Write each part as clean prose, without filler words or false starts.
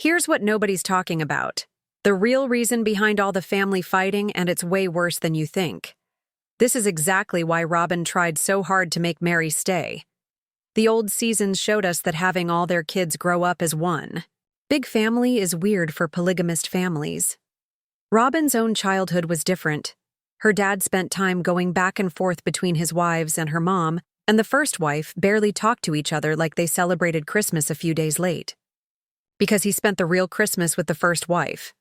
Here's what nobody's talking about. The real reason behind all the family fighting, and it's way worse than you think. This is exactly why Robin tried so hard to make Mary stay. The old seasons showed us that having all their kids grow up as one. Big family is weird for polygamist families. Robin's own childhood was different. Her dad spent time going back and forth between his wives and her mom, and the first wife barely talked to each other like they celebrated Christmas a few days late. Because he spent the real Christmas with the first wife.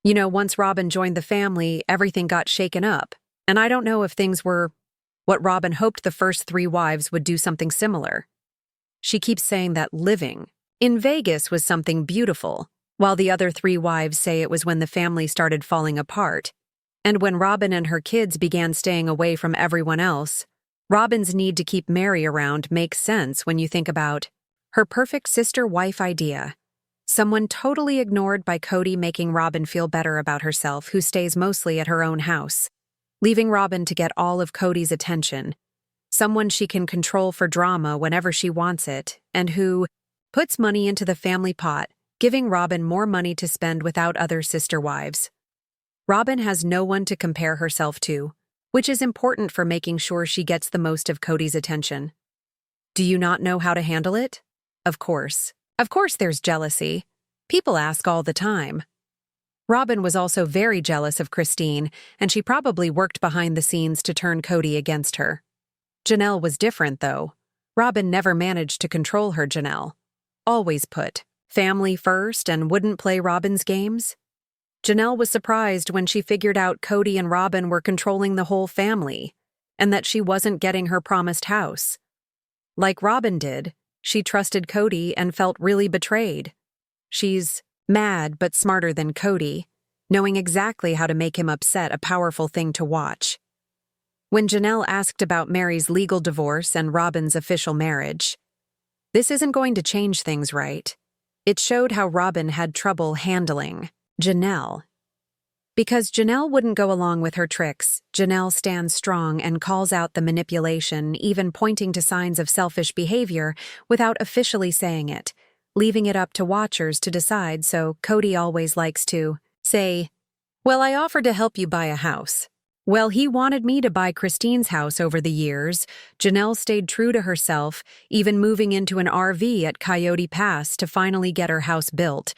You know, once Robin joined the family, everything got shaken up, and I don't know if things were what Robin hoped the first 3 wives would do something similar. She keeps saying that living in Vegas was something beautiful, while the other 3 wives say it was when the family started falling apart, and when Robin and her kids began staying away from everyone else. Robin's need to keep Mary around makes sense when you think about her perfect sister-wife idea. Someone totally ignored by Kody, making Robin feel better about herself, who stays mostly at her own house, leaving Robin to get all of Kody's attention. Someone she can control for drama whenever she wants it, and who puts money into the family pot, giving Robin more money to spend without other sister wives. Robin has no one to compare herself to, which is important for making sure she gets the most of Kody's attention. Do you not know how to handle it? Of course. Of course there's jealousy. People ask all the time. Robin was also very jealous of Christine, and she probably worked behind the scenes to turn Kody against her. Janelle was different, though. Robin never managed to control her Janelle. Always put family first and wouldn't play Robin's games. Janelle was surprised when she figured out Kody and Robin were controlling the whole family, and that she wasn't getting her promised house. Like Robin did, she trusted Kody and felt really betrayed. She's mad but smarter than Kody, knowing exactly how to make him upset, a powerful thing to watch. When Janelle asked about Mary's legal divorce and Robin's official marriage, this isn't going to change things, right? It showed how Robin had trouble handling Janelle. Because Janelle wouldn't go along with her tricks, Janelle stands strong and calls out the manipulation, even pointing to signs of selfish behavior without officially saying it, leaving it up to watchers to decide. So Kody always likes to say, "Well, I offered to help you buy a house." Well, he wanted me to buy Christine's house over the years. Janelle stayed true to herself, even moving into an RV at Coyote Pass to finally get her house built.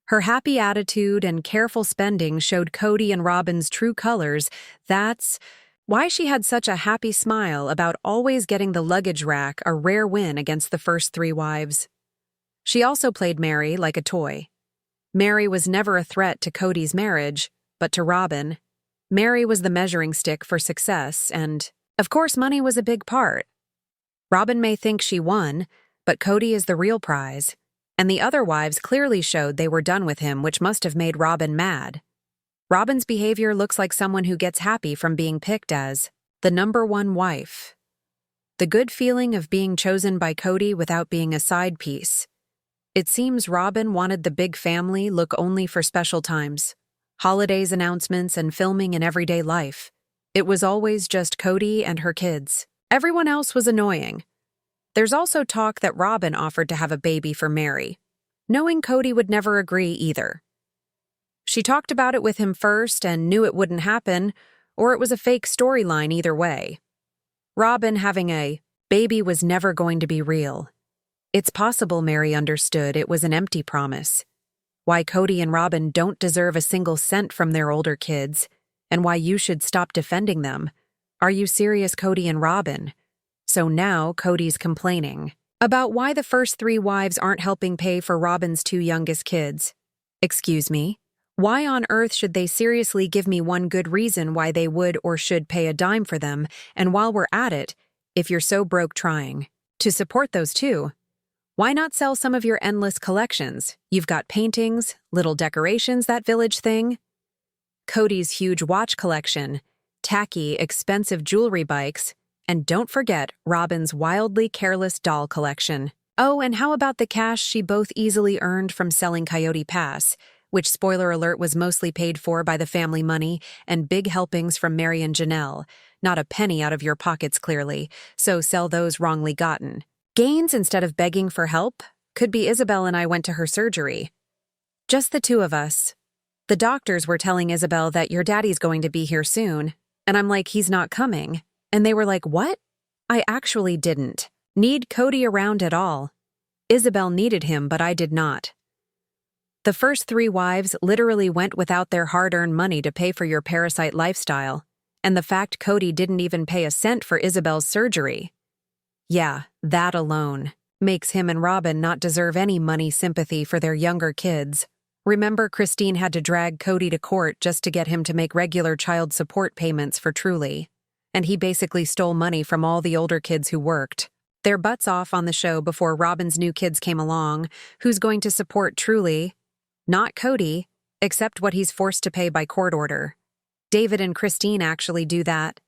Her happy attitude and careful spending showed Kody and Robin's true colors. That's why she had such a happy smile about always getting the luggage rack, a rare win against the first 3 wives. She also played Mary like a toy. Mary was never a threat to Kody's marriage, but to Robin, Mary was the measuring stick for success, and, of course, money was a big part. Robin may think she won, but Kody is the real prize. And the other wives clearly showed they were done with him, which must have made Robin mad. Robin's behavior looks like someone who gets happy from being picked as the #1 wife. The good feeling of being chosen by Kody without being a side piece. It seems Robin wanted the big family look only for special times, holidays, announcements, and filming in everyday life. It was always just Kody and her kids. Everyone else was annoying. There's also talk that Robin offered to have a baby for Mary, knowing Kody would never agree either. She talked about it with him first and knew it wouldn't happen, or it was a fake storyline either way. Robin having a baby was never going to be real. It's possible Mary understood it was an empty promise. Why Kody and Robin don't deserve a single cent from their older kids, and why you should stop defending them. Are you serious, Kody and Robin? So now Kody's complaining about why the first 3 wives aren't helping pay for Robin's 2 youngest kids. Excuse me? Why on earth should they seriously give me one good reason why they would or should pay a dime for them? And while we're at it, if you're so broke trying to support those 2, why not sell some of your endless collections? You've got paintings, little decorations, that village thing. Kody's huge watch collection, tacky, expensive jewelry bikes, and don't forget Robin's wildly careless doll collection. Oh, and how about the cash she both easily earned from selling Coyote Pass, which, spoiler alert, was mostly paid for by the family money, and big helpings from Mary and Janelle. Not a penny out of your pockets, clearly, so sell those wrongly gotten gains instead of begging for help. Could be Isabel and I went to her surgery. Just the two of us. The doctors were telling Isabel that your daddy's going to be here soon, and I'm like, he's not coming. And they were like, what? I actually didn't need Kody around at all. Isabel needed him, but I did not. The first 3 wives literally went without their hard-earned money to pay for your parasite lifestyle, and the fact Kody didn't even pay a cent for Isabel's surgery. Yeah, that alone makes him and Robin not deserve any money sympathy for their younger kids. Remember, Christine had to drag Kody to court just to get him to make regular child support payments for Truly, and he basically stole money from all the older kids who worked their butts off on the show before Robin's new kids came along. Who's going to support Truly? Not Kody, except what he's forced to pay by court order. David and Christine actually do that.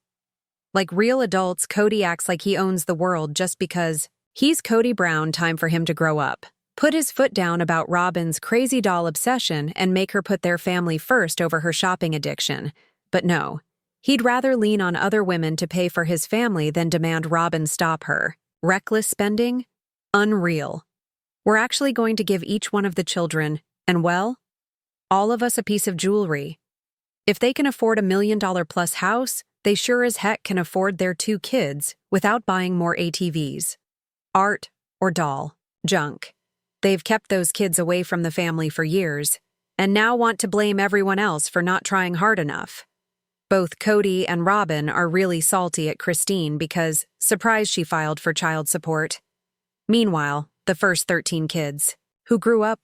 Like real adults, Kody acts like he owns the world just because he's Kody Brown. Time for him to grow up, put his foot down about Robin's crazy doll obsession, and make her put their family first over her shopping addiction. But no, he'd rather lean on other women to pay for his family than demand Robin stop her reckless spending? Unreal. We're actually going to give each one of the children, and well, all of us, a piece of jewelry. If they can afford $1 million+ house, they sure as heck can afford their 2 kids without buying more ATVs. Art or doll, junk. They've kept those kids away from the family for years, and now want to blame everyone else for not trying hard enough. Both Kody and Robin are really salty at Christine because, surprise, she filed for child support. Meanwhile, the first 13 kids, who grew up